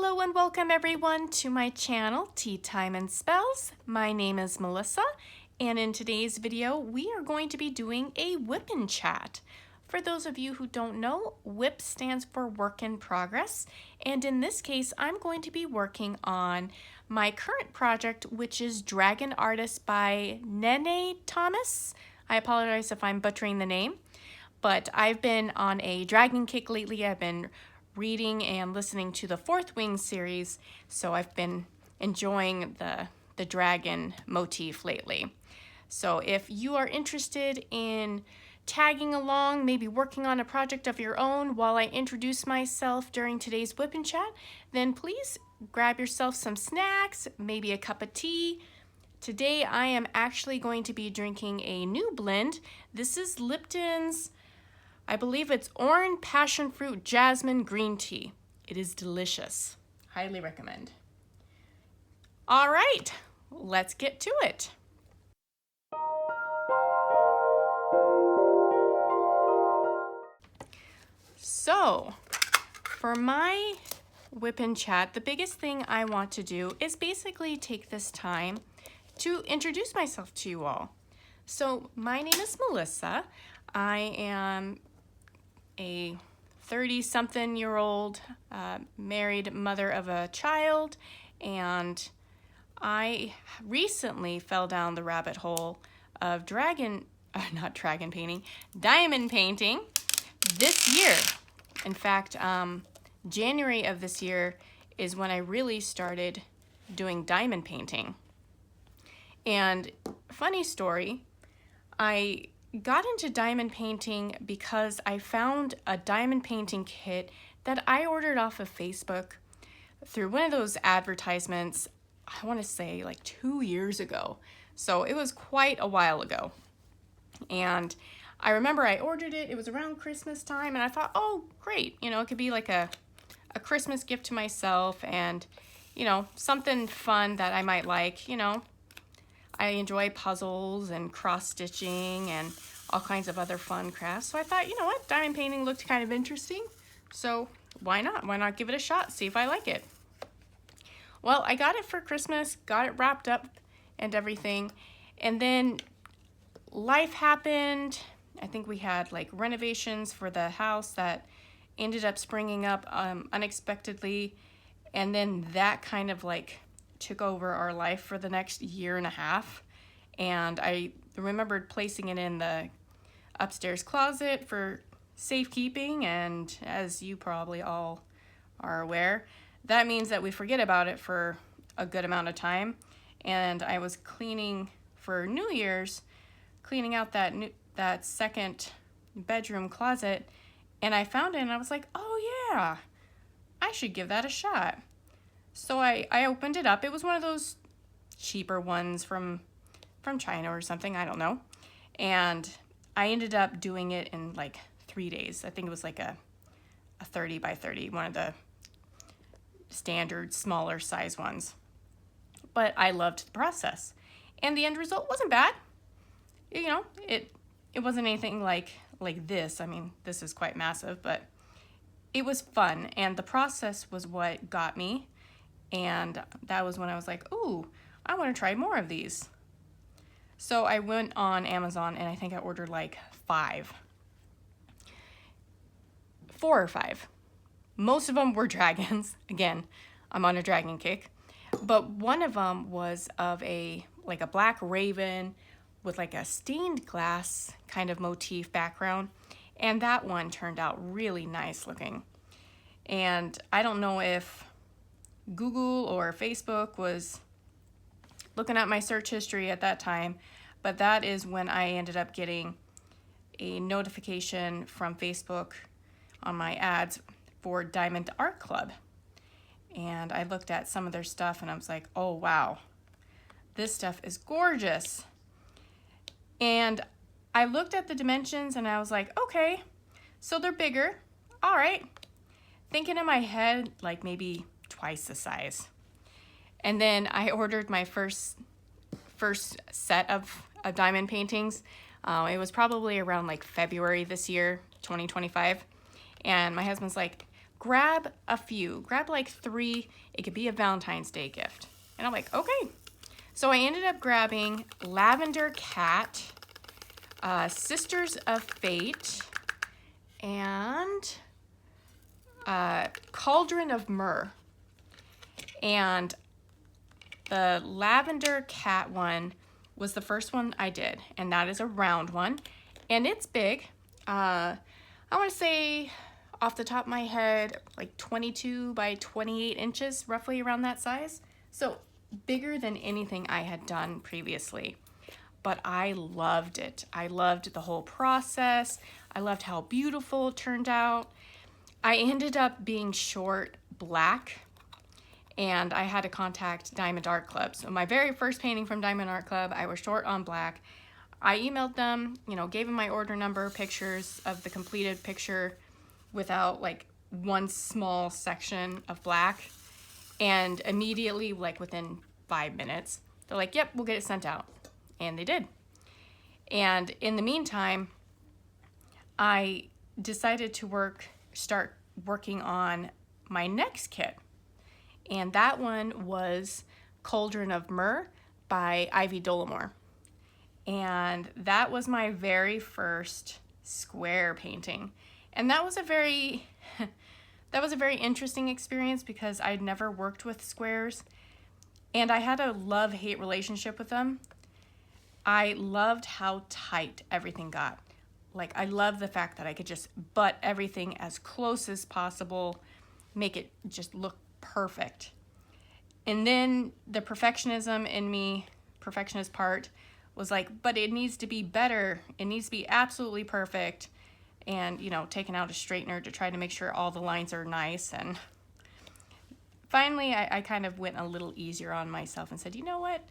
Hello and welcome everyone to my channel, Teatime and Spells. My name is Melissa, and in today's video, we are going to be doing a WIP and chat. For those of you who don't know, WIP stands for Work in Progress, and in this case, I'm going to be working on my current project, which is Dragon Artist by Nene Thomas. I apologize if I'm butchering the name, but I've been on a dragon kick lately. I've been reading and listening to the Fourth Wing series, so I've been enjoying the dragon motif lately. So if you are interested in tagging along, maybe working on a project of your own while I introduce myself during today's WIP and chat, then please grab yourself some snacks, maybe a cup of tea. Today I am actually going to be drinking a new blend. This is Lipton's, I believe it's orange passion fruit jasmine green tea. It is delicious. Highly recommend. All right, let's get to it. So, for my WIP and chat, the biggest thing I want to do is basically take this time to introduce myself to you all. So, my name is Melissa. I am a 30-something-year-old married mother of a child, and I recently fell down the rabbit hole of diamond painting this year. In fact, January of this year is when I really started doing diamond painting. And funny story, I got into diamond painting because I found a diamond painting kit that I ordered off of Facebook through one of those advertisements, I want to say like 2 years ago. So it was quite a while ago. And I remember I ordered it, it was around Christmas time, and I thought, oh, great, you know, it could be like a Christmas gift to myself and, you know, something fun that I might like, you know. I enjoy puzzles and cross-stitching and all kinds of other fun crafts. So I thought, you know what, diamond painting looked kind of interesting. So why not? Why not give it a shot, see if I like it? Well, I got it for Christmas, got it wrapped up and everything. And then life happened. I think we had like renovations for the house that ended up springing up unexpectedly. And then that kind of like took over our life for the next year and a half, and I remembered placing it in the upstairs closet for safekeeping, and as you probably all are aware, that means that we forget about it for a good amount of time. And I was cleaning for New Year's, cleaning out that second bedroom closet, and I found it and I was like, oh yeah, I should give that a shot. So I opened it up. It was one of those cheaper ones from China or something, I don't know. And I ended up doing it in like 3 days. I think it was like a 30 by 30, one of the standard smaller size ones. But I loved the process. And the end result wasn't bad. You know, it wasn't anything like this. I mean, this is quite massive, but it was fun. And the process was what got me. And that was when I was like, ooh, I want to try more of these. So I went on Amazon and I think I ordered like 4 or 5. Most of them were dragons. Again, I'm on a dragon kick. But one of them was of a black raven with like a stained glass kind of motif background. And that one turned out really nice looking. And I don't know if Google or Facebook was looking at my search history at that time, but that is when I ended up getting a notification from Facebook on my ads for Diamond Art Club. And I looked at some of their stuff and I was like, oh wow, this stuff is gorgeous. And I looked at the dimensions and I was like, okay, so they're bigger, all right. Thinking in my head, like maybe twice the size. And then I ordered my first set of diamond paintings. It was probably around like February this year, 2025. And my husband's like, grab a few, grab like 3. It could be a Valentine's Day gift. And I'm like, okay. So I ended up grabbing Lavender Cat, Sisters of Fate, and Cauldron of Myrrh. And the Lavender Cat one was the first one I did, and that is a round one, and it's big. I want to say off the top of my head, like 22 by 28 inches, roughly around that size. So bigger than anything I had done previously. But I loved it. I loved the whole process. I loved how beautiful it turned out. I ended up being short black, and I had to contact Diamond Art Club. So my very first painting from Diamond Art Club, I was short on black. I emailed them, you know, gave them my order number, pictures of the completed picture without like one small section of black. And immediately, like within 5 minutes, they're like, yep, we'll get it sent out. And they did. And in the meantime, I decided to start working on my next kit. And that one was Cauldron of Myrrh by Ivy Dollamore. And that was my very first square painting. And that was a very interesting experience because I'd never worked with squares. And I had a love-hate relationship with them. I loved how tight everything got. Like, I love the fact that I could just butt everything as close as possible, make it just look perfect. And then the perfectionism in me, perfectionist part, was like, but it needs to be better. It needs to be absolutely perfect. And, you know, taking out a straightener to try to make sure all the lines are nice. And finally, I kind of went a little easier on myself and said, you know what?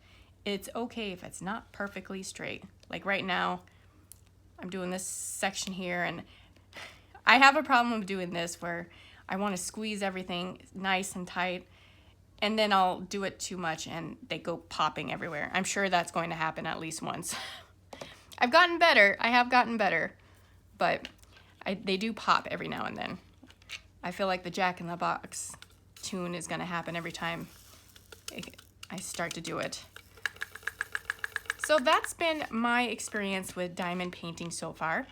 It's okay if it's not perfectly straight. Like right now, I'm doing this section here, and I have a problem with doing this where I want to squeeze everything nice and tight, and then I'll do it too much and they go popping everywhere. I'm sure that's going to happen at least once. I've gotten better. I have gotten better, but they do pop every now and then. I feel like the Jack in the Box tune is going to happen every time I start to do it. So that's been my experience with diamond painting so far.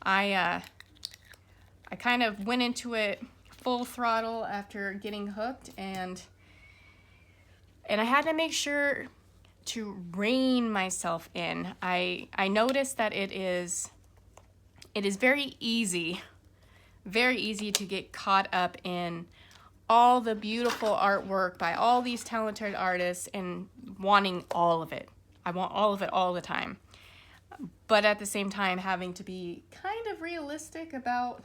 I kind of went into it full throttle after getting hooked, and I had to make sure to rein myself in. I noticed that it is very easy to get caught up in all the beautiful artwork by all these talented artists and wanting all of it. I want all of it all the time. But at the same time, having to be kind of realistic about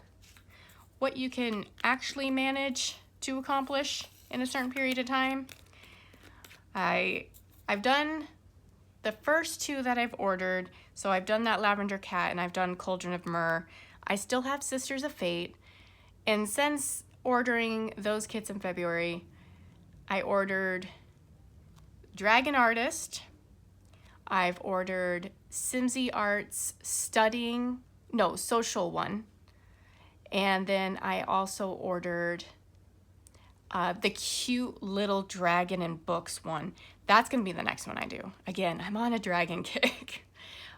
what you can actually manage to accomplish in a certain period of time. I've done the first 2 that I've ordered. So I've done that Lavender Cat and I've done Cauldron of Myrrh. I still have Sisters of Fate. And since ordering those kits in February, I ordered Dragon Artist. I've ordered Simsy Art's social one. And then I also ordered the cute little dragon and books one. That's going to be the next one I do. Again, I'm on a dragon kick.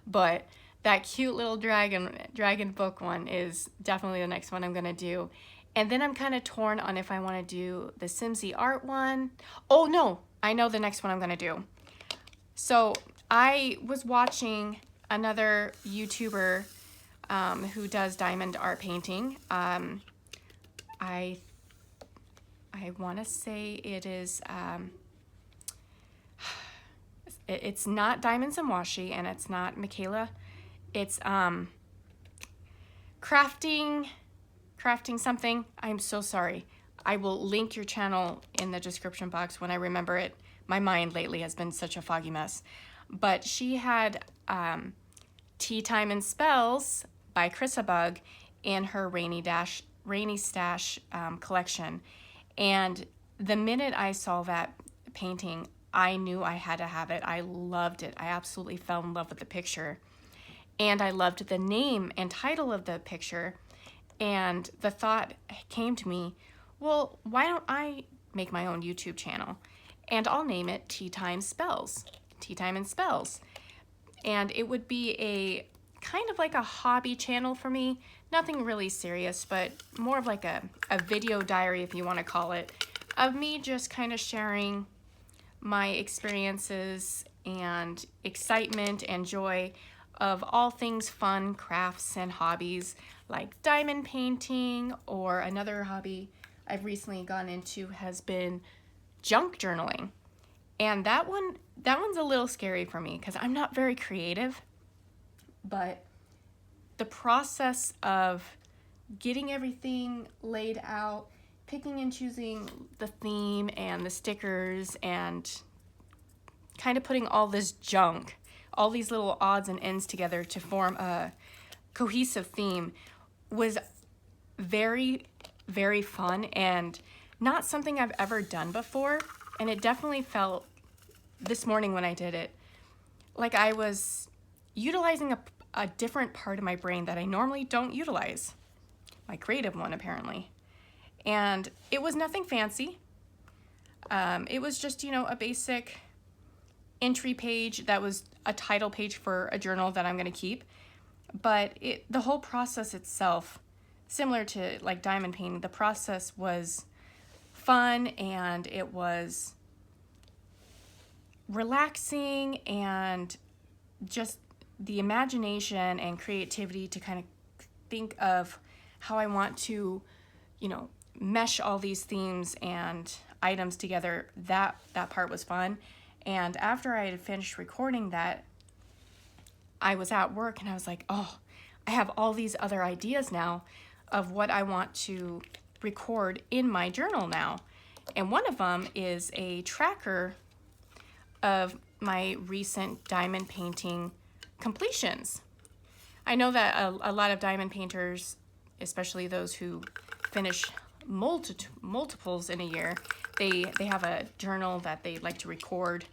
But that cute little dragon book one is definitely the next one I'm going to do. And then I'm kind of torn on if I want to do the Simsy Art one. Oh, no. I know the next one I'm going to do. So I was watching another YouTuber who does diamond art painting. I want to say it is, it's not Diamonds and Washi, and it's not Michaela. It's crafting something. I'm so sorry. I will link your channel in the description box when I remember it. My mind lately has been such a foggy mess. But she had Teatime and Spells by Chrisabug in her Rainy Stash collection. And the minute I saw that painting, I knew I had to have it. I loved it. I absolutely fell in love with the picture. And I loved the name and title of the picture. And the thought came to me, well, why don't I make my own YouTube channel? And I'll name it Teatime Spells, Teatime and Spells. And it would be a kind of like a hobby channel for me. Nothing really serious, but more of like a video diary, if you want to call it, of me just kind of sharing my experiences and excitement and joy of all things fun, crafts, and hobbies like diamond painting, or another hobby I've recently gone into has been junk journaling. And that one's a little scary for me because I'm not very creative, but the process of getting everything laid out, picking and choosing the theme and the stickers, and kind of putting all this junk, all these little odds and ends together to form a cohesive theme was very, very fun and not something I've ever done before. And it definitely felt, this morning when I did it, like I was utilizing a different part of my brain that I normally don't utilize, my creative one apparently. And it was nothing fancy. It was just, a basic entry page that was a title page for a journal that I'm going to keep. But the whole process itself, similar to like diamond painting, the process was fun and it was relaxing, and just the imagination and creativity to kind of think of how I want to, mesh all these themes and items together. That part was fun. And after I had finished recording that, I was at work and I was like, oh, I have all these other ideas now of what I want to record in my journal now. And one of them is a tracker of my recent diamond painting completions. I know that a lot of diamond painters, especially those who finish multiples in a year, they have a journal that they like to record,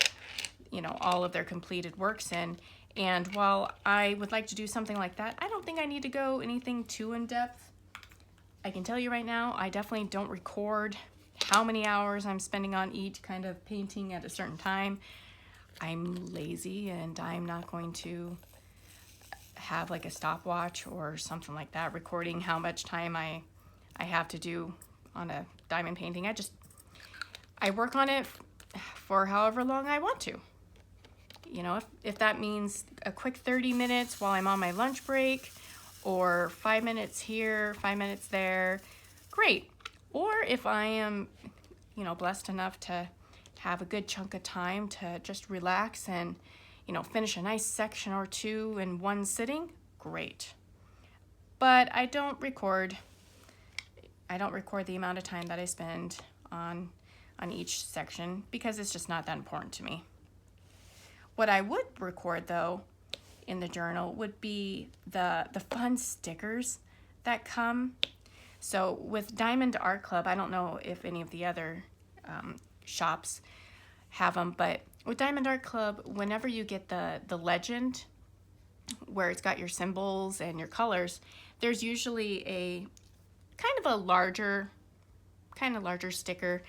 all of their completed works in. And while I would like to do something like that, I don't think I need to go anything too in depth. I can tell you right now, I definitely don't record how many hours I'm spending on each kind of painting at a certain time. I'm lazy and I'm not going to have like a stopwatch or something like that recording how much time I have to do on a diamond painting. I work on it for however long I want to. If that means a quick 30 minutes while I'm on my lunch break, or 5 minutes here, 5 minutes there, great. Or if I am, blessed enough to have a good chunk of time to just relax and, finish a nice section or two in one sitting, great. But I don't record the amount of time that I spend on each section because it's just not that important to me. What I would record though in the journal would be the fun stickers that come. So with Diamond Art Club, I don't know if any of the other shops have them, but with Diamond Art Club, whenever you get the legend where it's got your symbols and your colors, there's usually a kind of larger sticker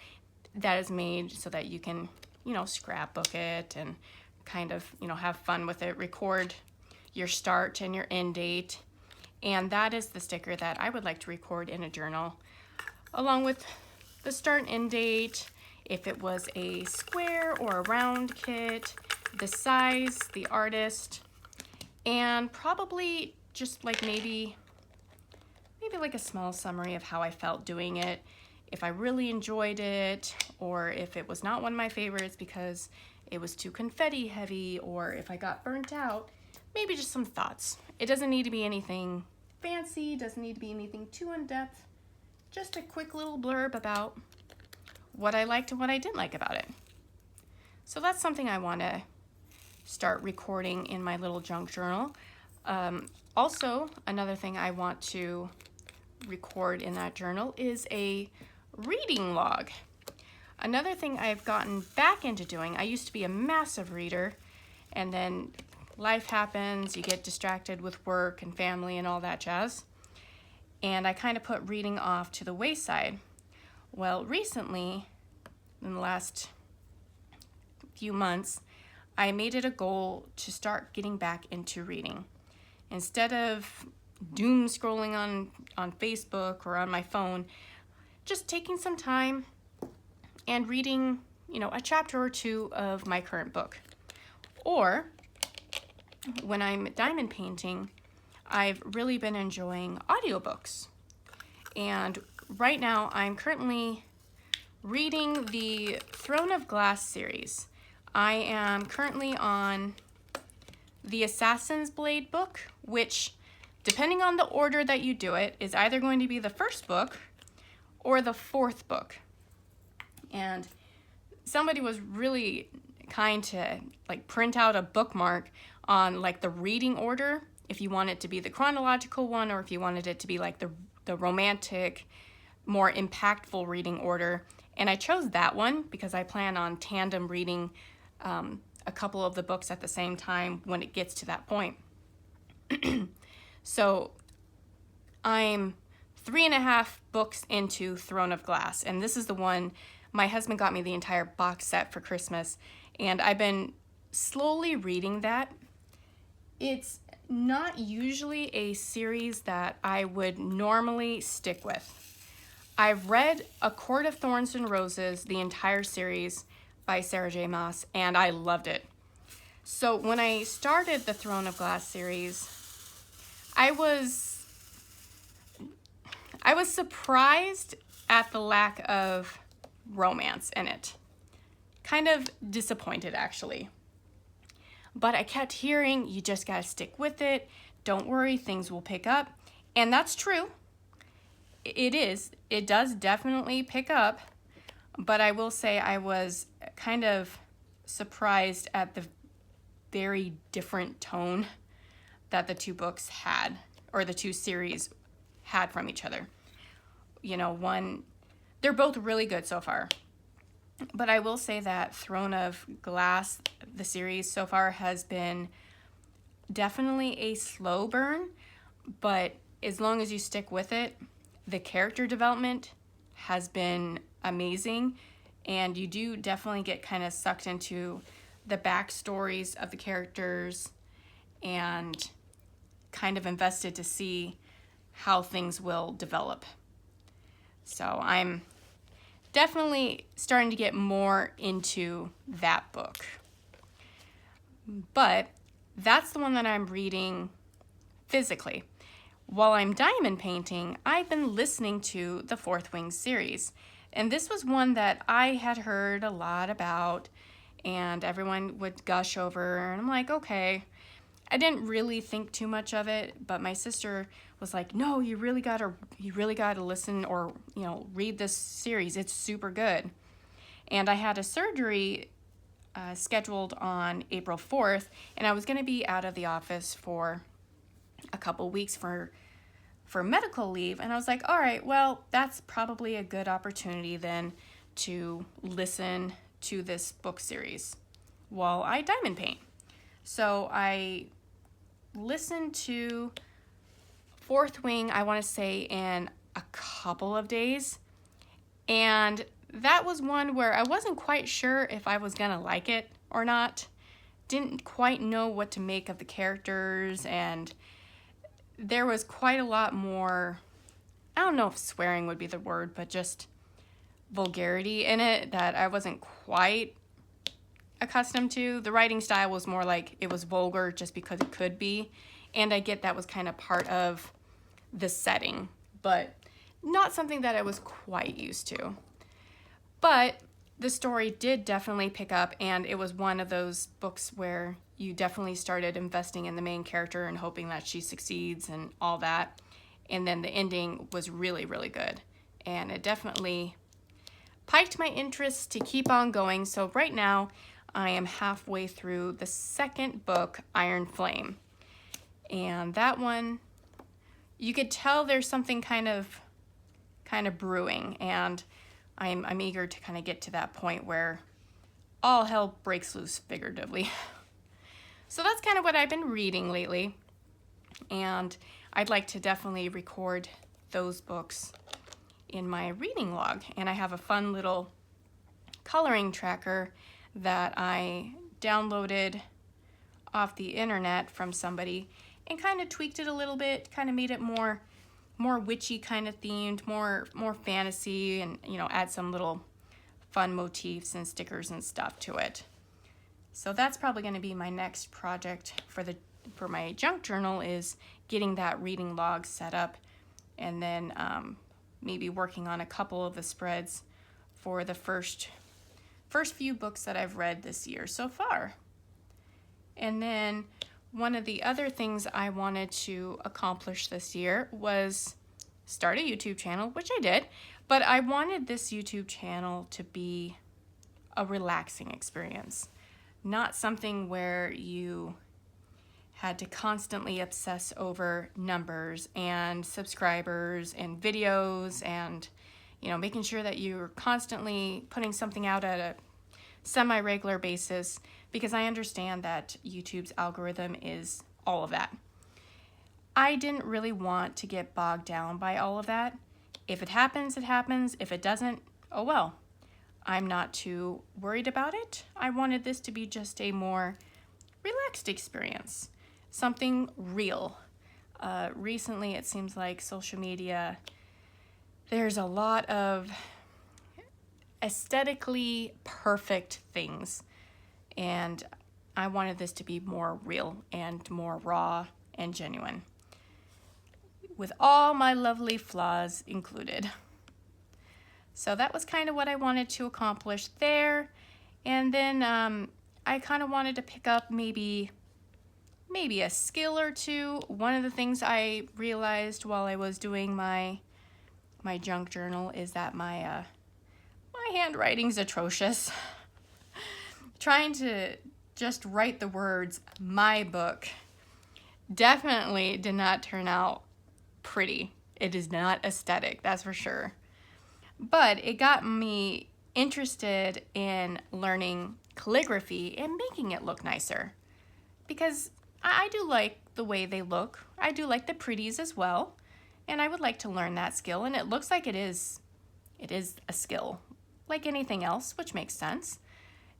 that is made so that you can, scrapbook it and kind of, have fun with it, record your start and your end date. And that is the sticker that I would like to record in a journal, along with the start and end date, if it was a square or a round kit, the size, the artist, and probably just like maybe like a small summary of how I felt doing it, if I really enjoyed it, or if it was not one of my favorites because it was too confetti heavy, or if I got burnt out, maybe just some thoughts. It doesn't need to be anything fancy, doesn't need to be anything too in-depth, just a quick little blurb about what I liked and what I didn't like about it. So that's something I want to start recording in my little junk journal. Also, another thing I want to record in that journal is a reading log. Another thing I've gotten back into doing, I used to be a massive reader, and then life happens, you get distracted with work and family and all that jazz, and I kind of put reading off to the wayside. Well, recently, in the last few months, I made it a goal to start getting back into reading. Instead of doom scrolling on Facebook or on my phone, just taking some time and reading, a chapter or two of my current book. Or when I'm diamond painting, I've really been enjoying audiobooks. And right now I'm currently reading the Throne of Glass series. I am currently on the Assassin's Blade book, which, depending on the order that you do it, is either going to be the first book or the fourth book. And somebody was really kind to print out a bookmark on the reading order, if you want it to be the chronological one or if you wanted it to be the romantic, more impactful reading order. And I chose that one because I plan on tandem reading a couple of the books at the same time when it gets to that point. So I'm 3.5 books into Throne of Glass, and this is the one my husband got me the entire box set for Christmas, and I've been slowly reading that. It's not usually a series that I would normally stick with. I've read A Court of Thorns and Roses, the entire series by Sarah J. Maas, and I loved it. So when I started the Throne of Glass series, I was surprised at the lack of romance in it. Kind of disappointed, actually. But I kept hearing, you just gotta stick with it. Don't worry, things will pick up. And that's true. It is. It does definitely pick up. But I will say I was kind of surprised at the very different tone that the two books had, or the two series had from each other. They're both really good so far. But I will say that Throne of Glass, the series so far, has been definitely a slow burn, but as long as you stick with it, the character development has been amazing, and you do definitely get kind of sucked into the backstories of the characters and kind of invested to see how things will develop. So I'm definitely starting to get more into that book. But that's the one that I'm reading physically. While I'm diamond painting, I've been listening to the Fourth Wing series. And this was one that I had heard a lot about, and everyone would gush over, and I'm like, okay. I didn't really think too much of it, but my sister was like, no, you really gotta listen or, read this series. It's super good. And I had a surgery scheduled on April 4th, and I was gonna be out of the office for a couple weeks for medical leave. And I was like, all right, well, that's probably a good opportunity then to listen to this book series while I diamond paint. So I listened to Fourth Wing, I want to say, in a couple of days. And that was one where I wasn't quite sure if I was going to like it or not. Didn't quite know what to make of the characters, and there was quite a lot more, I don't know if swearing would be the word, but just vulgarity in it that I wasn't quite accustomed to. The writing style was more like it was vulgar just because it could be, and I get that was kind of part of the setting, but not something that I was quite used to. But the story did definitely pick up, and it was one of those books where you definitely started investing in the main character and hoping that she succeeds and all that. And then the ending was really, really good, and it definitely piqued my interest to keep on going. So right now I am halfway through the second book, Iron Flame. And that one, you could tell there's something kind of brewing, and I'm eager to kind of get to that point where all hell breaks loose, figuratively. So that's kind of what I've been reading lately, and I'd like to definitely record those books in my reading log. And I have a fun little coloring tracker that I downloaded off the internet from somebody and kind of tweaked it a little bit, kind of made it more witchy kind of themed, more fantasy, and add some little fun motifs and stickers and stuff to it. So that's probably going to be my next project for my junk journal, is getting that reading log set up, and then maybe working on a couple of the spreads for the first few books that I've read this year so far. And then one of the other things I wanted to accomplish this year was start a YouTube channel, which I did, but I wanted this YouTube channel to be a relaxing experience, not something where you had to constantly obsess over numbers and subscribers and videos and making sure that you're constantly putting something out at a semi-regular basis, because I understand that YouTube's algorithm is all of that. I didn't really want to get bogged down by all of that. If it happens, it happens. If it doesn't, oh well. I'm not too worried about it. I wanted this to be just a more relaxed experience, something real. Recently, it seems like social media, there's a lot of aesthetically perfect things, and I wanted this to be more real and more raw and genuine, with all my lovely flaws included. So that was kind of what I wanted to accomplish there. And then I kind of wanted to pick up maybe a skill or two. One of the things I realized while I was doing my junk journal is that my handwriting's atrocious. Trying to just write the words "my book" definitely did not turn out pretty. It is not aesthetic, that's for sure. But it got me interested in learning calligraphy and making it look nicer, because I do like the way they look. I do like the pretties as well, and I would like to learn that skill, and it looks like it is a skill like anything else, which makes sense.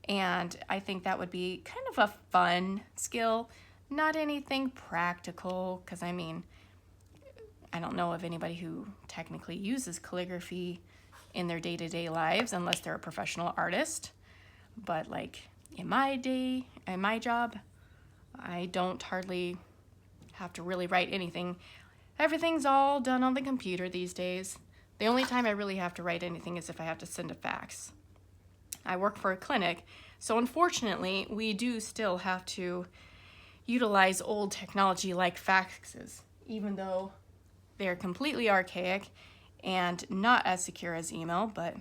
And I think that would be kind of a fun skill, not anything practical, because I don't know of anybody who technically uses calligraphy in their day-to-day lives unless they're a professional artist. But like in my job, I don't hardly have to really write anything. Everything's all done on the computer these days. The only time I really have to write anything is if I have to send a fax. I work for a clinic, so unfortunately, we do still have to utilize old technology like faxes, even though they're completely archaic and not as secure as email, but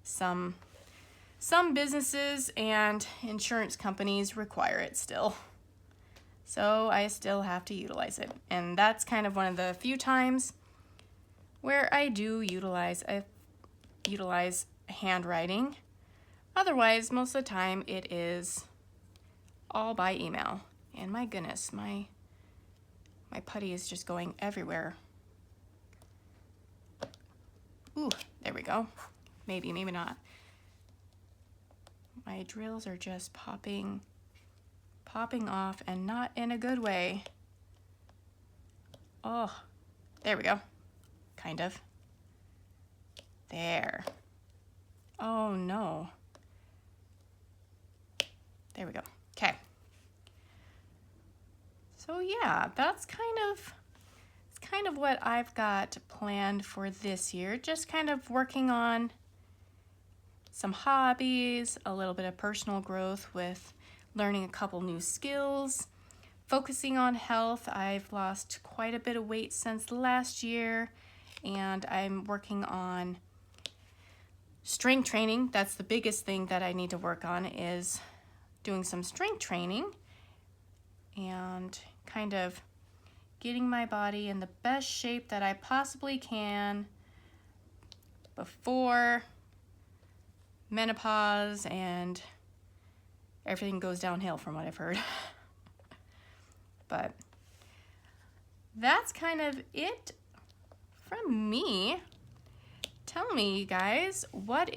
some businesses and insurance companies require it still. So I still have to utilize it. And that's kind of one of the few times where I do utilize handwriting. Otherwise, most of the time it is all by email. And my goodness, my putty is just going everywhere. Ooh, there we go. Maybe not. My drills are just popping off, and not in a good way. Oh, there we go. Kind of. There. Oh no. There we go. Okay. So yeah, it's kind of what I've got planned for this year. Just kind of working on some hobbies, a little bit of personal growth with learning a couple new skills, focusing on health. I've lost quite a bit of weight since last year, and I'm working on strength training. That's the biggest thing that I need to work on, is doing some strength training and kind of getting my body in the best shape that I possibly can before menopause and everything goes downhill, from what I've heard. But that's kind of it from me. tell me, guys, what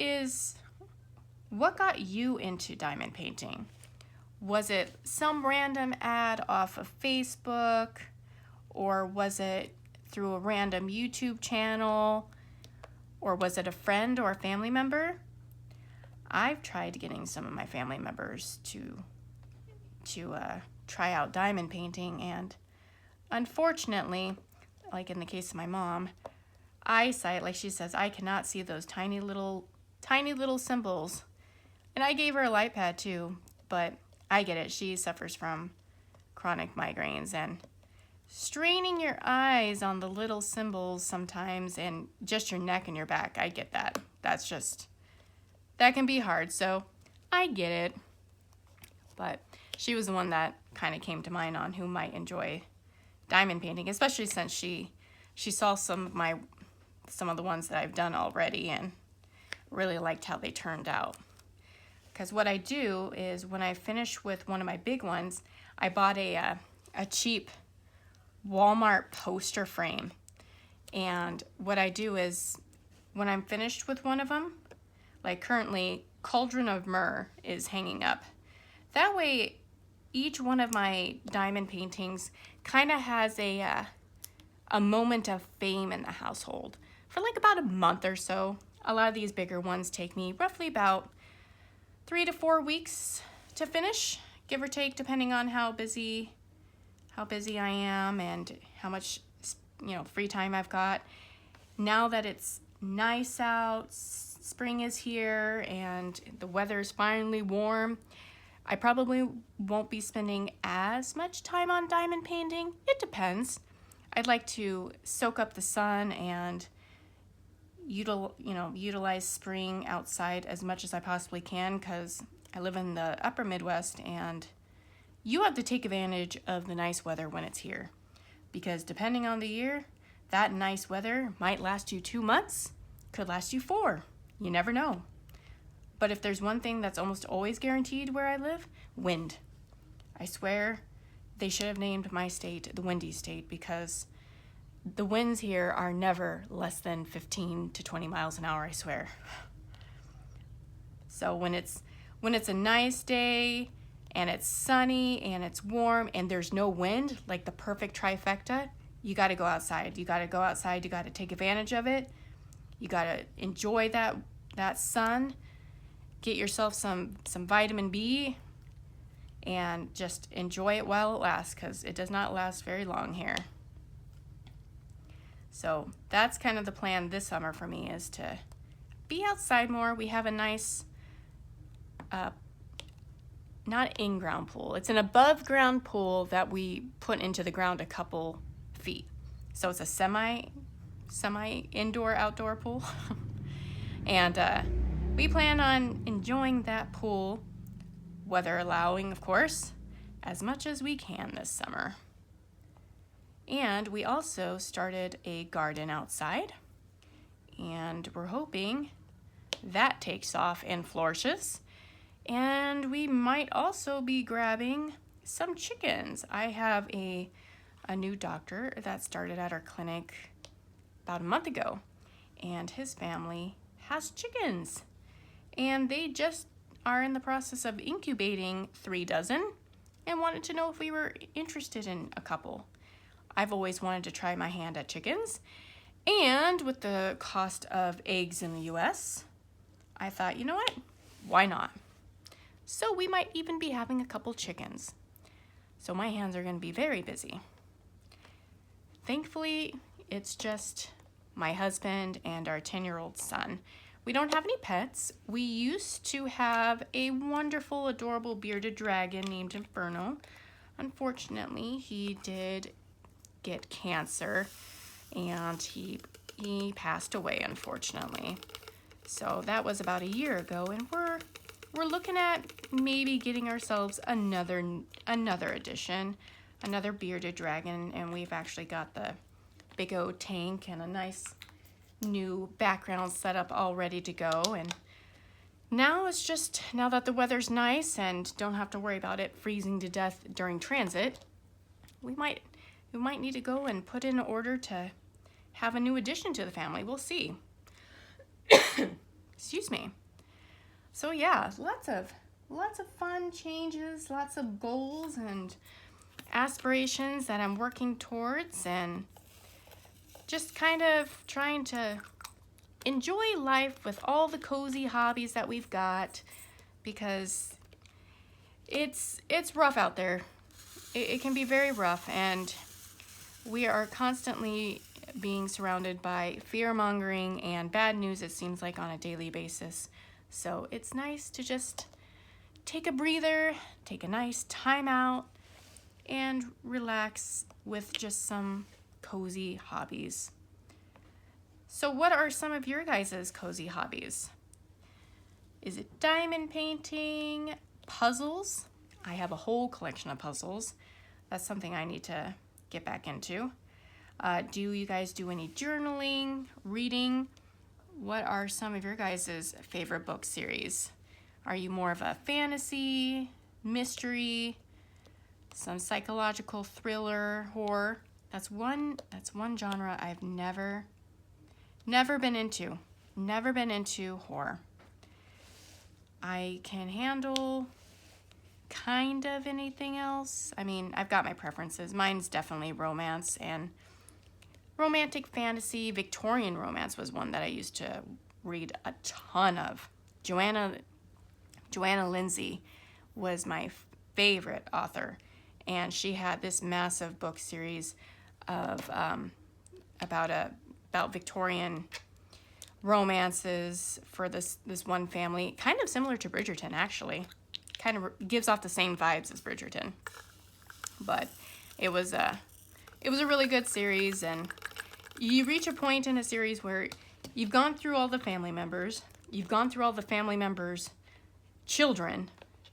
got you into diamond painting? Was it some random ad off of Facebook, or was it through a random YouTube channel, or was it a friend or a family member? I've tried getting some of my family members to try out diamond painting, and unfortunately, like in the case of my mom, eyesight, like she says, I cannot see those tiny little symbols. And I gave her a light pad too, but I get it. She suffers from chronic migraines, and straining your eyes on the little symbols sometimes, and just your neck and your back, I get that. That can be hard, so I get it. But she was the one that kind of came to mind on who might enjoy diamond painting, especially since she saw some of the ones that I've done already and really liked how they turned out. Because what I do is when I finish with one of my big ones, I bought a cheap Walmart poster frame. And what I do is when I'm finished with one of them, like currently Cauldron of Myrrh is hanging up. That way each one of my diamond paintings kind of has a moment of fame in the household for like about a month or so. A lot of these bigger ones take me roughly about 3 to 4 weeks to finish, give or take, depending on how busy I am and how much free time I've got. Now that it's nice out, spring is here, and the weather is finally warm, I probably won't be spending as much time on diamond painting. It depends. I'd like to soak up the sun and utilize spring outside as much as I possibly can, because I live in the upper Midwest and you have to take advantage of the nice weather when it's here, because depending on the year, that nice weather might last you 2 months, could last you 4. You never know. But if there's one thing that's almost always guaranteed where I live, wind. I swear they should have named my state the Windy State, because the winds here are never less than 15 to 20 miles an hour, I swear. So when it's a nice day and it's sunny and it's warm and there's no wind, like the perfect trifecta, you got to go outside. You got to take advantage of it. You got to enjoy that sun. Get yourself some vitamin B and just enjoy it while it lasts, because it does not last very long here. So that's kind of the plan this summer for me, is to be outside more. We have a nice, not in-ground pool. It's an above-ground pool that we put into the ground a couple feet. So it's a semi-indoor-outdoor pool. And we plan on enjoying that pool, weather allowing, of course, as much as we can this summer. And we also started a garden outside, and we're hoping that takes off and flourishes. And we might also be grabbing some chickens. I have a new doctor that started at our clinic about a month ago, and his family has chickens. And they just are in the process of incubating 3 dozen and wanted to know if we were interested in a couple. I've always wanted to try my hand at chickens, and with the cost of eggs in the US, I thought, you know what? Why not? So we might even be having a couple chickens. So my hands are going to be very busy. Thankfully, it's just my husband and our 10-year-old son. We don't have any pets. We used to have a wonderful, adorable bearded dragon named Inferno. Unfortunately, he did get cancer, and he passed away, unfortunately. So that was about a year ago, and we're looking at maybe getting ourselves another edition, another bearded dragon, and we've actually got the big old tank and a nice new background set up all ready to go. And now it's just, now that the weather's nice and don't have to worry about it freezing to death during transit, we might need to go and put in an order to have a new addition to the family. We'll see. Excuse me. So yeah, lots of fun changes, lots of goals and aspirations that I'm working towards, and just kind of trying to enjoy life with all the cozy hobbies that we've got, because it's rough out there. It can be very rough, and we are constantly being surrounded by fear-mongering and bad news, it seems like, on a daily basis. So it's nice to just take a breather, take a nice time out, and relax with just some cozy hobbies. So what are some of your guys' cozy hobbies? Is it diamond painting, puzzles? I have a whole collection of puzzles. That's something I need to get back into. Do you guys do any journaling, reading? What are some of your guys' favorite book series? Are you more of a fantasy, mystery, some psychological thriller, horror? That's one genre I've never been into. Never been into horror. I can handle kind of anything else. I mean, I've got my preferences. Mine's definitely romance and romantic fantasy. Victorian romance was one that I used to read a ton of. Joanna Lindsay was my favorite author, and she had this massive book series of about Victorian romances for this one family, kind of similar to Bridgerton, actually. Kind of gives off the same vibes as Bridgerton, but it was a really good series. And you reach a point in a series where you've gone through all the family members, you've gone through all the family members' children,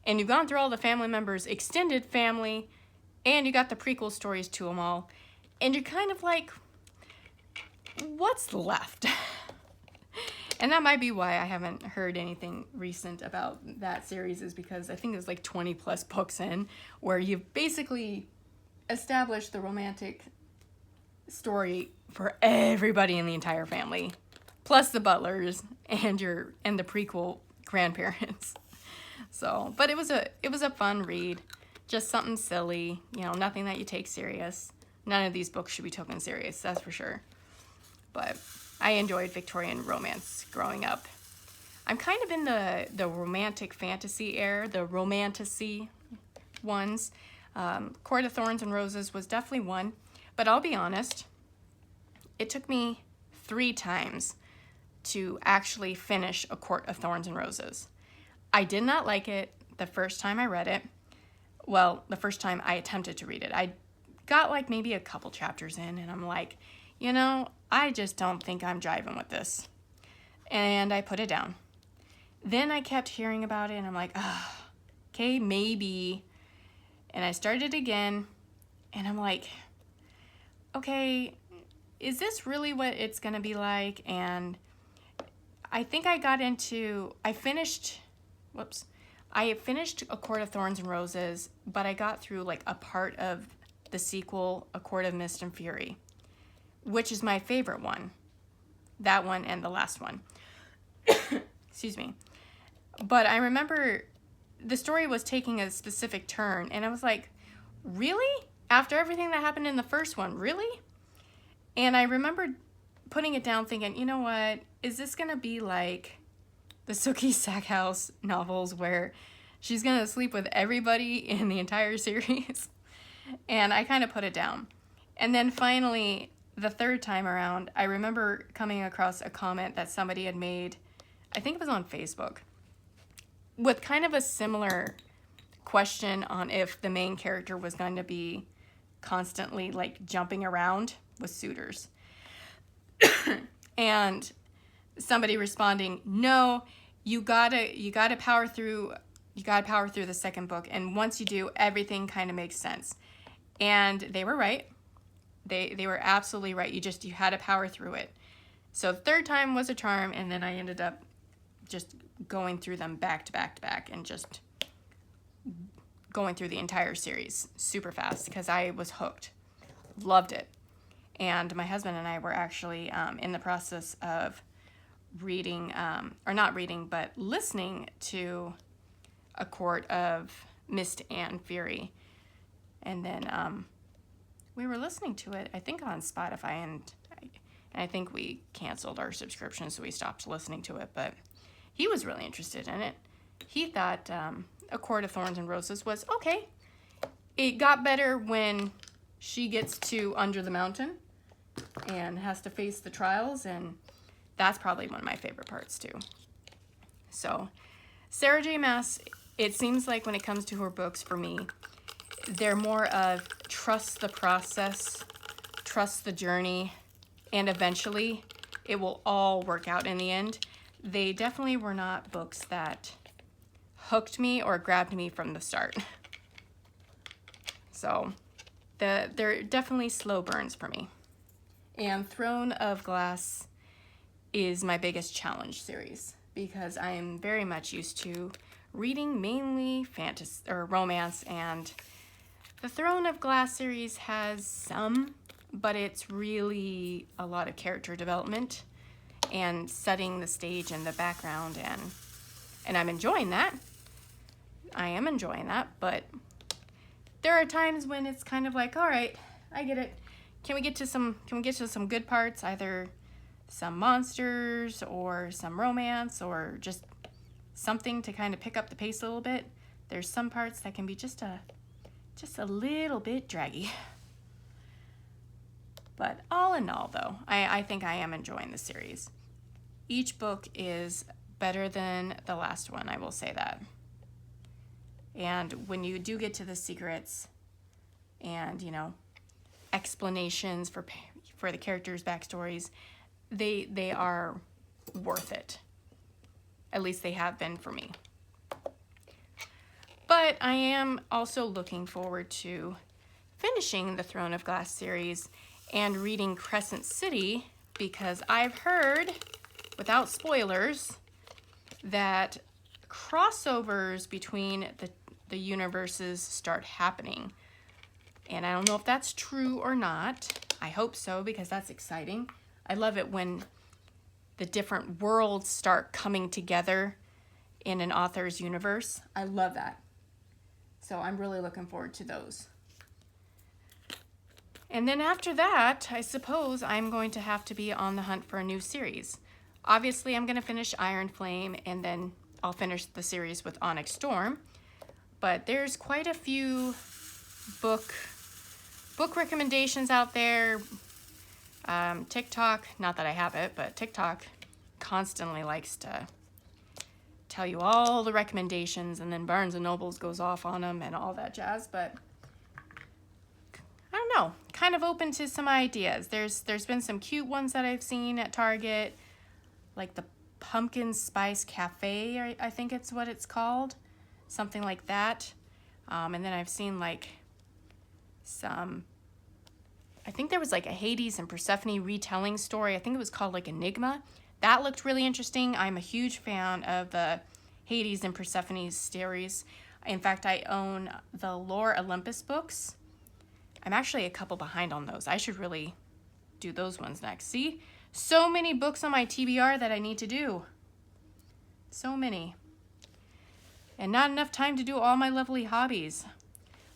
and you've gone through all the family members' extended family, and you got the prequel stories to them all, and you're kind of like, what's left? And that might be why I haven't heard anything recent about that series, is because I think there's like 20 plus books in where you've basically established the romantic story for everybody in the entire family, plus the butlers and the prequel grandparents. So, but it was a fun read, just something silly, nothing that you take serious. None of these books should be taken serious, that's for sure. But I enjoyed Victorian romance growing up. I'm kind of in the romantic fantasy era, the romantasy ones. Court of Thorns and Roses was definitely one, but I'll be honest, it took me 3 times to actually finish A Court of Thorns and Roses. I did not like it the first time I read it. Well, the first time I attempted to read it. I got like maybe a couple chapters in, and I'm like, I just don't think I'm jiving with this. And I put it down. Then I kept hearing about it, and I'm like, okay, maybe. And I started again, and I'm like, okay, is this really what it's going to be like? And I think I finished A Court of Thorns and Roses, but I got through like a part of the sequel, A Court of Mist and Fury, which is my favorite one. That one and the last one. Excuse me. But I remember the story was taking a specific turn, and I was like, really? After everything that happened in the first one, really? And I remember putting it down thinking, you know what? Is this going to be like the Sookie Stackhouse novels where she's going to sleep with everybody in the entire series? And I kind of put it down. And then finally, the third time around, I remember coming across a comment that somebody had made, I think it was on Facebook, with kind of a similar question on if the main character was going to be constantly like jumping around with suitors. And somebody responding, no, you gotta power through the second book, and once you do, everything kind of makes sense. And they were right. They were absolutely right. You had to power through it. So the third time was a charm, and then I ended up just going through them back to back to back, and just going through the entire series super fast because I was hooked. Loved it. And my husband and I were actually in the process of reading, or not reading, but listening to A Court of Mist and Fury. And then we were listening to it, I think on Spotify, and I think we canceled our subscription, so we stopped listening to it, but he was really interested in it. He thought A Court of Thorns and Roses was okay. It got better when she gets to Under the Mountain and has to face the trials, and that's probably one of my favorite parts too. So Sarah J. Maas, it seems like when it comes to her books, for me, they're more of trust the process, trust the journey, and eventually it will all work out in the end. They definitely were not books that hooked me or grabbed me from the start. So they're definitely slow burns for me. And Throne of Glass is my biggest challenge series because I am very much used to reading mainly fantasy or romance, and the Throne of Glass series has some, but it's really a lot of character development and setting the stage and the background, and I'm enjoying that. I am enjoying that, but there are times when it's kind of like, all right, I get it. Can we get to some good parts, either some monsters or some romance or just something to kind of pick up the pace a little bit? There's some parts that can be just a little bit draggy. But all in all, though, I think I am enjoying the series. Each book is better than the last one, I will say that. And when you do get to the secrets and, explanations for the characters' backstories, they are worth it. At least they have been for me. But I am also looking forward to finishing the Throne of Glass series and reading Crescent City, because I've heard, without spoilers, that crossovers between the universes start happening. And I don't know if that's true or not. I hope so, because that's exciting. I love it when the different worlds start coming together in an author's universe. I love that. So I'm really looking forward to those. And then after that, I suppose I'm going to have to be on the hunt for a new series. Obviously, I'm going to finish Iron Flame, and then I'll finish the series with Onyx Storm. But there's quite a few book recommendations out there. TikTok, not that I have it, but TikTok constantly likes to tell you all the recommendations, and then Barnes & Nobles goes off on them and all that jazz. But I don't know, kind of open to some ideas. There's been some cute ones that I've seen at Target, like the Pumpkin Spice Cafe, I think it's what it's called, something like that. And then I've seen like I think there was like a Hades and Persephone retelling story. I think it was called like Enigma. That looked really interesting. I'm a huge fan of the Hades and Persephone series. In fact, I own the Lore Olympus books. I'm actually a couple behind on those. I should really do those ones next. See? So many books on my TBR that I need to do. So many. And not enough time to do all my lovely hobbies.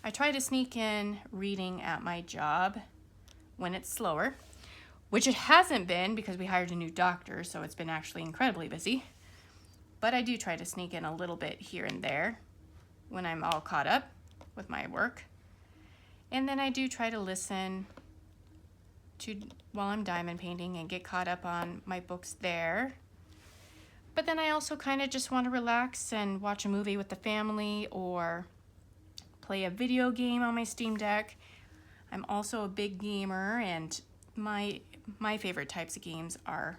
I try to sneak in reading at my job when it's slower, which it hasn't been because we hired a new doctor, so it's been actually incredibly busy. But I do try to sneak in a little bit here and there when I'm all caught up with my work. And then I do try to listen to while I'm diamond painting and get caught up on my books there. But then I also kind of just want to relax and watch a movie with the family or play a video game on my Steam Deck. I'm also a big gamer, and my favorite types of games are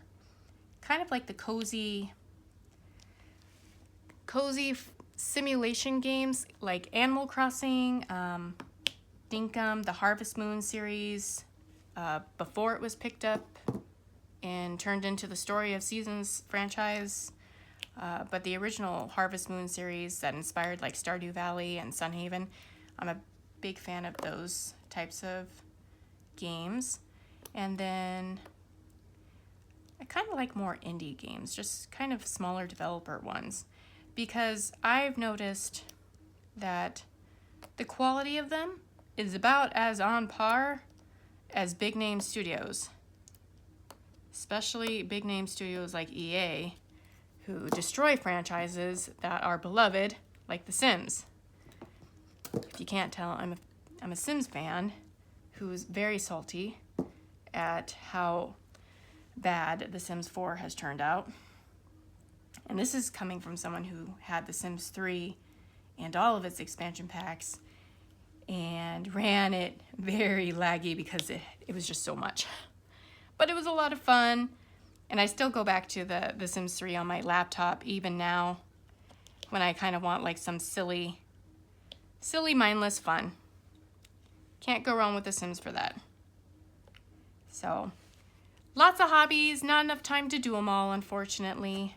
kind of like the cozy simulation games like Animal Crossing, Dinkum, the Harvest Moon series, before it was picked up and turned into the Story of Seasons franchise. But the original Harvest Moon series that inspired like Stardew Valley and Sunhaven, I'm a big fan of those types of games. And then I kind of like more indie games, just kind of smaller developer ones, because I've noticed that the quality of them is about as on par as big name studios, especially big name studios like EA, who destroy franchises that are beloved, like The Sims. If you can't tell, I'm a Sims fan who's very salty at how bad The Sims 4 has turned out. And this is coming from someone who had The Sims 3 and all of its expansion packs and ran it very laggy because it was just so much. But it was a lot of fun, and I still go back to the Sims 3 on my laptop even now when I kind of want like some silly, mindless fun. Can't go wrong with The Sims for that. So, lots of hobbies, not enough time to do them all, unfortunately.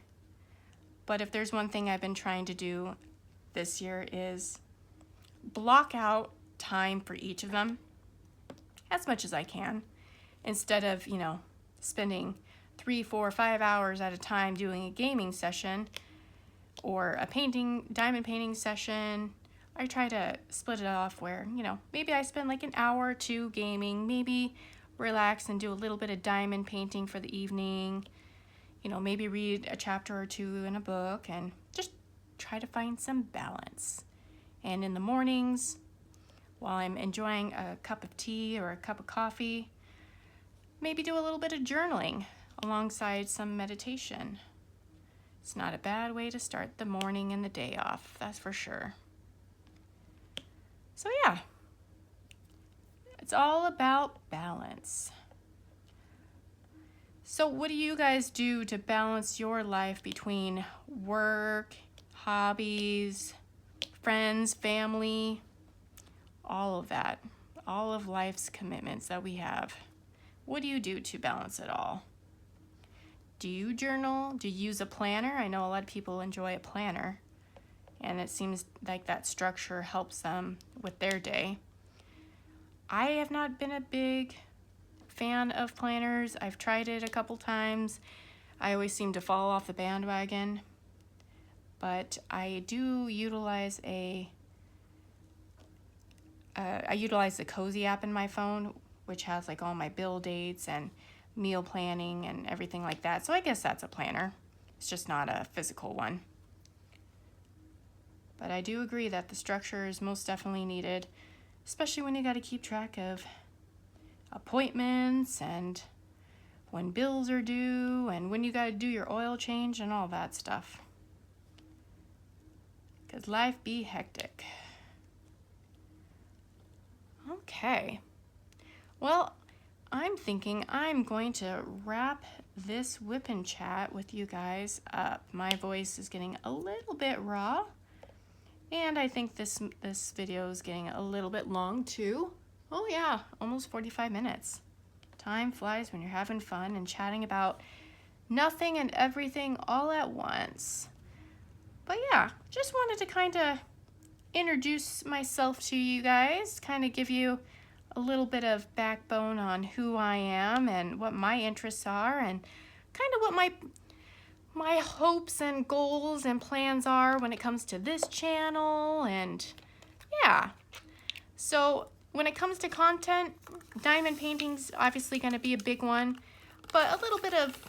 But if there's one thing I've been trying to do this year is block out time for each of them as much as I can, instead of, spending 3, 4, 5 hours at a time doing a gaming session or a diamond painting session. I try to split it off where, maybe I spend like an hour or two gaming, maybe relax and do a little bit of diamond painting for the evening, maybe read a chapter or two in a book, and just try to find some balance. And in the mornings, while I'm enjoying a cup of tea or a cup of coffee, maybe do a little bit of journaling alongside some meditation. It's not a bad way to start the morning and the day off, that's for sure. So yeah, it's all about balance. So what do you guys do to balance your life between work, hobbies, friends, family, all of that, all of life's commitments that we have? What do you do to balance it all? Do you journal? Do you use a planner? I know a lot of people enjoy a planner, and it seems like that structure helps them with their day. I have not been a big fan of planners. I've tried it a couple times. I always seem to fall off the bandwagon, but I do utilize I utilize the Cozy app in my phone, which has like all my bill dates and meal planning and everything like that. So I guess that's a planner. It's just not a physical one. But I do agree that the structure is most definitely needed, especially when you got to keep track of appointments and when bills are due and when you got to do your oil change and all that stuff. Because life be hectic. Okay. Well, I'm thinking I'm going to wrap this whip and chat with you guys up. My voice is getting a little bit raw, and I think this video is getting a little bit long too. Oh yeah, almost 45 minutes. Time flies when you're having fun and chatting about nothing and everything all at once. But yeah, just wanted to kind of introduce myself to you guys, kind of give you a little bit of backbone on who I am and what my interests are, and kind of what my hopes and goals and plans are when it comes to this channel. And yeah, so when it comes to content, diamond painting's obviously going to be a big one, but a little bit of,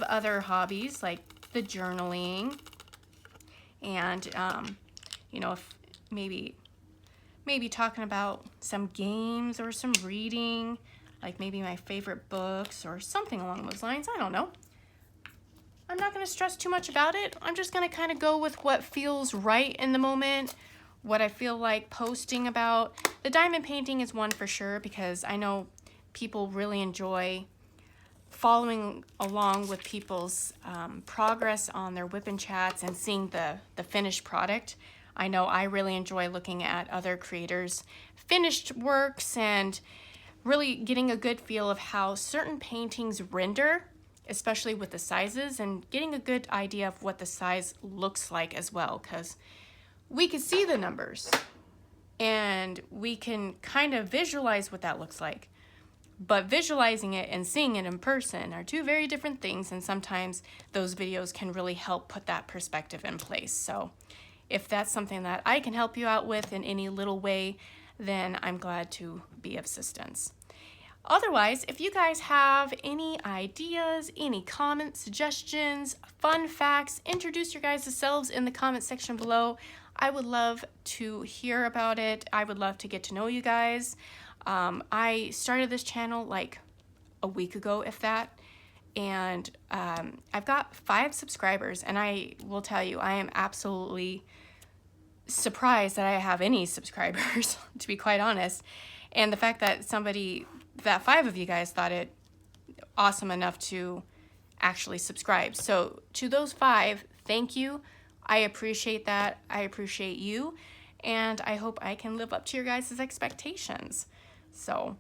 other hobbies like the journaling, and if maybe talking about some games or some reading, like maybe my favorite books or something along those lines. I don't know. I'm not going to stress too much about it. I'm just going to kind of go with what feels right in the moment, what I feel like posting about. The diamond painting is one for sure, because I know people really enjoy following along with people's progress on their whip and chats and seeing the finished product. I know I really enjoy looking at other creators' finished works and really getting a good feel of how certain paintings render, especially with the sizes, and getting a good idea of what the size looks like as well, because we can see the numbers and we can kind of visualize what that looks like. But visualizing it and seeing it in person are two very different things, and sometimes those videos can really help put that perspective in place. So if that's something that I can help you out with in any little way, then I'm glad to be of assistance. Otherwise, if you guys have any ideas, any comments, suggestions, fun facts, introduce your guys' selves in the comment section below. I would love to hear about it. I would love to get to know you guys. I started this channel like a week ago, if that, and I've got 5 subscribers, and I will tell you, I am absolutely surprised that I have any subscribers, to be quite honest. And the fact that that 5 of you guys thought it awesome enough to actually subscribe. So to those 5, thank you. I appreciate that. I appreciate you. And I hope I can live up to your guys' expectations. So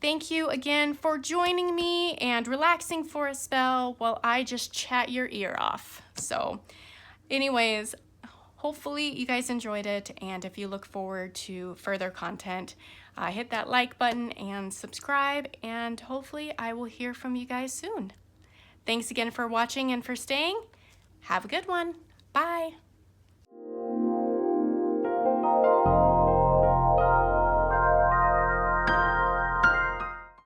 thank you again for joining me and relaxing for a spell while I just chat your ear off. So anyways, hopefully you guys enjoyed it, and if you look forward to further content, hit that like button and subscribe, and hopefully I will hear from you guys soon. Thanks again for watching and for staying. Have a good one. Bye.